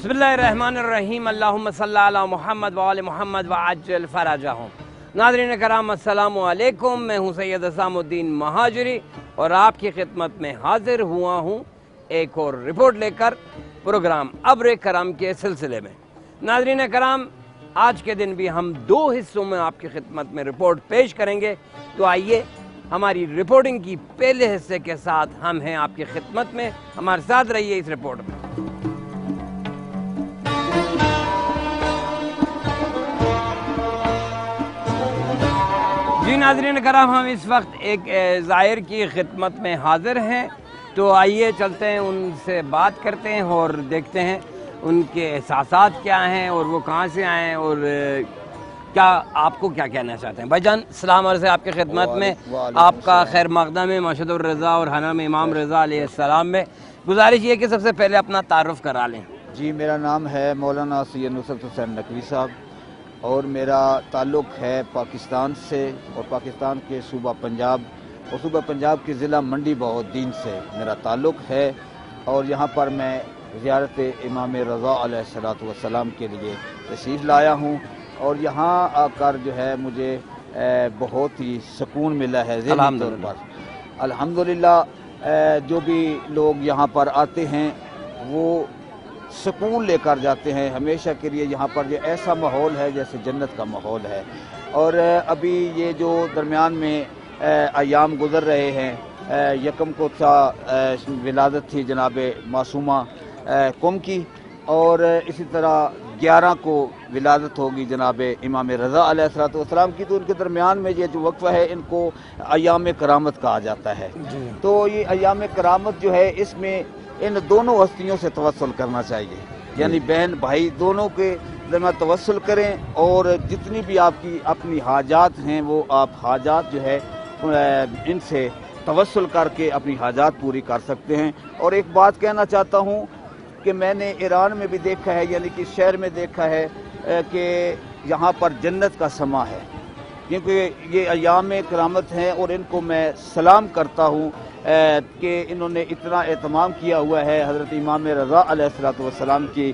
बिस्मिल्लाहिर्रहमानिर्रहीम अल्लाहुम्मा सल्ली अला मुहम्मद व आले मुहम्मद व अज्जल फराजहुम। नाज़रीन कराम अस्सलामु अलैकुम, मैं हूँ सैयद असामुद्दीन महाजरी और आपकी खिदमत में हाजिर हुआ हूँ एक और रिपोर्ट लेकर प्रोग्राम अब्र करम के सिलसिले में। नाज़रीन कराम, आज के दिन भी हम दो हिस्सों में आपकी खिदमत में रिपोर्ट पेश करेंगे। तो आइए हमारी रिपोर्टिंग की पहले हिस्से के साथ हम हैं आपकी खिदमत में, हमारे साथ रहिए इस रिपोर्ट में। जी नाज़रीन कराम, हम इस वक्त एक ज़ायर की खिदमत में हाज़िर हैं। तो आइए चलते हैं, उनसे बात करते हैं और देखते हैं उनके एहसासात क्या हैं और वो कहाँ से आए हैं और क्या आपको क्या कहना चाहते हैं। भाईजान सलाम अर्ज़ है आपकी खिदमत में, आपका खैर मक़दम है मशहूर रज़ा और हनम इमाम रज़ा अलैहिस्सलाम में। गुजारिश ये कि सबसे पहले अपना तारुफ़ करा लें। जी, मेरा नाम है मौलाना सैयद नुसरत हुसैन नकवी साहब और मेरा ताल्लुक़ है पाकिस्तान से और पाकिस्तान के सूबा पंजाब और सूबा पंजाब के ज़िला मंडी बहाउद्दीन से मेरा ताल्लुक़ है। और यहाँ पर मैं ज़ियारत इमाम रज़ा अलैहिस्सलातु वस्सलाम के लिए तशरीफ़ लाया हूँ और यहाँ आकर जो है मुझे बहुत ही सुकून मिला है ज़हनी तौर पर। अल्हम्दुलिल्लाह जो भी लोग यहाँ पर आते हैं वो सुकून लेकर जाते हैं हमेशा के लिए। यहाँ पर जो ऐसा माहौल है जैसे जन्नत का माहौल है। और अभी ये जो दरमियान में अयाम गुज़र रहे हैं, यकम को विलादत थी जनाब मासूमा कुम की और इसी तरह 11 को विलादत होगी जनाब इमाम रज़ा अलैहिस्सलातु वस्सलाम की। तो उनके दरमियान में ये जो वक्फ़ा है इनको अयाम करामत कहा जाता है। तो ये अयाम करामत जो है इसमें इन दोनों हस्तियों से तवस्सुल करना चाहिए, यानी बहन भाई दोनों के दरमियान तवस्सुल करें और जितनी भी आपकी अपनी हाजात हैं वो आप हाजात जो है इनसे तवस्सुल करके अपनी हाजात पूरी कर सकते हैं। और एक बात कहना चाहता हूँ कि मैंने ईरान में भी देखा है, यानी कि शहर में देखा है कि यहाँ पर जन्नत का समा है, क्योंकि ये अयाम करामत हैं और इनको मैं सलाम करता हूँ कि इन्होंने इतना एहतमाम किया हुआ है हज़रत इमाम रज़ा अलैहिस्सलातु वस्सलाम की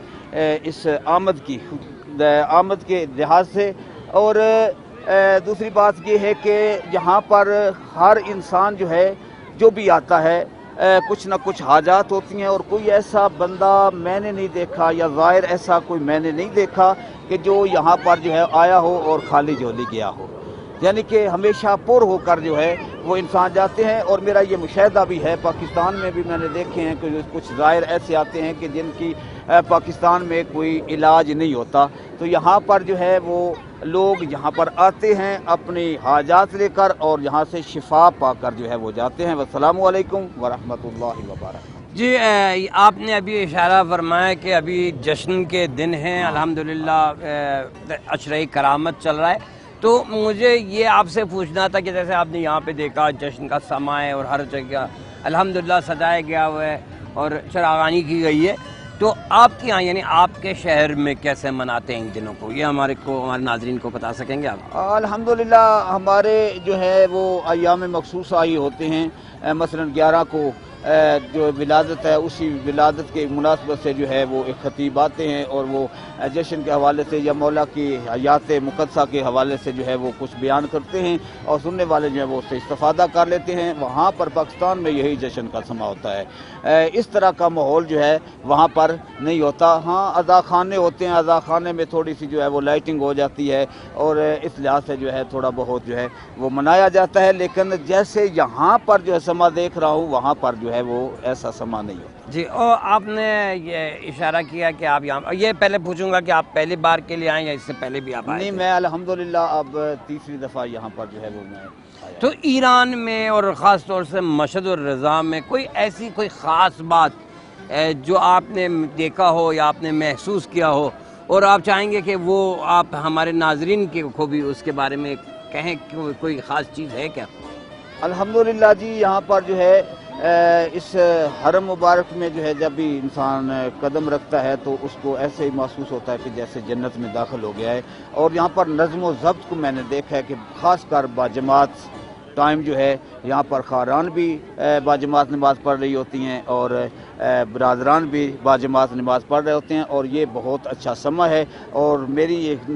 इस आमद के लिहाज से। और दूसरी बात ये है कि यहाँ पर हर इंसान जो है जो भी आता है कुछ ना कुछ हाजात होती हैं और कोई ऐसा बंदा मैंने नहीं देखा या ज़ाहिर ऐसा कोई मैंने नहीं देखा कि जो यहाँ पर जो है आया हो और खाली झोली गया हो, यानी कि हमेशा पुर होकर जो है वो इंसान जाते हैं। और मेरा ये मुशाहिदा भी है, पाकिस्तान में भी मैंने देखे हैं कि कुछ ज़ाहिर ऐसे आते हैं कि जिनकी पाकिस्तान में कोई इलाज नहीं होता, तो यहाँ पर जो है वो लोग यहाँ पर आते हैं अपनी हाजात लेकर और यहाँ से शिफा पाकर जो है वो जाते हैं। वस्सलामु अलैकुम वरहमतुल्लाहि वबरकातुहू। जी आपने अभी इशारा फरमाया कि अभी जश्न के दिन हैं, अल्हम्दुलिल्लाह अशरे करामत चल रहा है। तो मुझे ये आपसे पूछना था कि जैसे आपने यहाँ पे देखा जश्न का समा है और हर जगह अल्हम्दुलिल्लाह सजाया गया हुआ है और चरागानी की गई है, तो आपके यहाँ यानी आपके शहर में कैसे मनाते हैं इन दिनों को, ये हमारे नाज़रीन को बता सकेंगे आप? अल्हम्दुलिल्लाह हमारे जो है वो अयाम मखसूसा ही होते हैं। मसलन 11 को जो विलादत है उसी विलादत के मुनासबत से जो है वो एक खतीब आते हैं और वो जश्न के हवाले से या मौला की हयात मुक़द्दसा के हवाले से जो है वो कुछ बयान करते हैं और सुनने वाले जो है वो उससे इस्तिफ़ादा कर लेते हैं। वहाँ पर पाकिस्तान में यही जश्न का समा होता है। इस तरह का माहौल जो है वहाँ पर नहीं होता। हाँ, अज़ा खाने होते हैं, अज़ा खाने में थोड़ी सी जो है वो लाइटिंग हो जाती है और इस लिहाज से जो है थोड़ा बहुत जो है वो मनाया जाता है। लेकिन जैसे यहाँ पर जो है समा देख रहा हूँ वहाँ पर जो है वो ऐसा समा नहीं होता। जी, और आपने ये इशारा किया कि आप यहाँ, ये पहले पूछूंगा कि आप पहली बार के लिए आए या इससे पहले भी आप आए? नहीं, मैं अल्हम्दुलिल्लाह अब तीसरी दफ़ा यहाँ पर जो है वो मैं आया। तो ईरान में और ख़ास तौर से मशहद रज़ा में कोई ऐसी कोई ख़ास बात जो आपने देखा हो या आपने महसूस किया हो और आप चाहेंगे कि वो आप हमारे नाज़रीन को भी उसके बारे में कहें कि कोई ख़ास चीज़ है क्या? अल्हम्दुलिल्लाह जी, यहाँ पर जो है इस हरम मुबारक में जो है जब भी इंसान कदम रखता है तो उसको ऐसे ही महसूस होता है कि जैसे जन्नत में दाखिल हो गया है। और यहाँ पर नज़्म व ज़ब्त को मैंने देखा है कि ख़ास कर बाजमात ٹائم جو ہے یہاں پر خاران بھی باجماعت نماز پڑھ رہی ہوتی ہیں اور برادران بھی باجماعت نماز پڑھ رہے ہوتے ہیں، اور یہ بہت اچھا سمہ ہے۔ اور میری ایک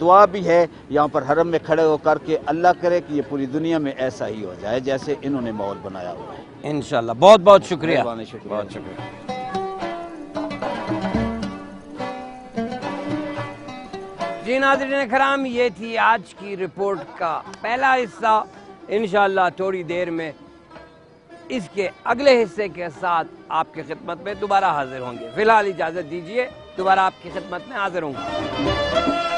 دعا بھی ہے یہاں پر حرم میں کھڑے ہو کر کے، اللہ کرے کہ یہ پوری دنیا میں ایسا ہی ہو جائے جیسے انہوں نے ماحول بنایا ہوا ہے۔ انشاءاللہ، بہت بہت شکریہ، مہربانی، شکریہ۔ بہت شکریہ۔ جی ناظرین کرام، یہ تھی آج کی رپورٹ کا پہلا حصہ۔ انشاءاللہ تھوڑی دیر میں اس کے اگلے حصے کے ساتھ آپ کی خدمت میں دوبارہ حاضر ہوں گے۔ فی الحال اجازت دیجیے، دوبارہ آپ کی خدمت میں حاضر ہوں گے۔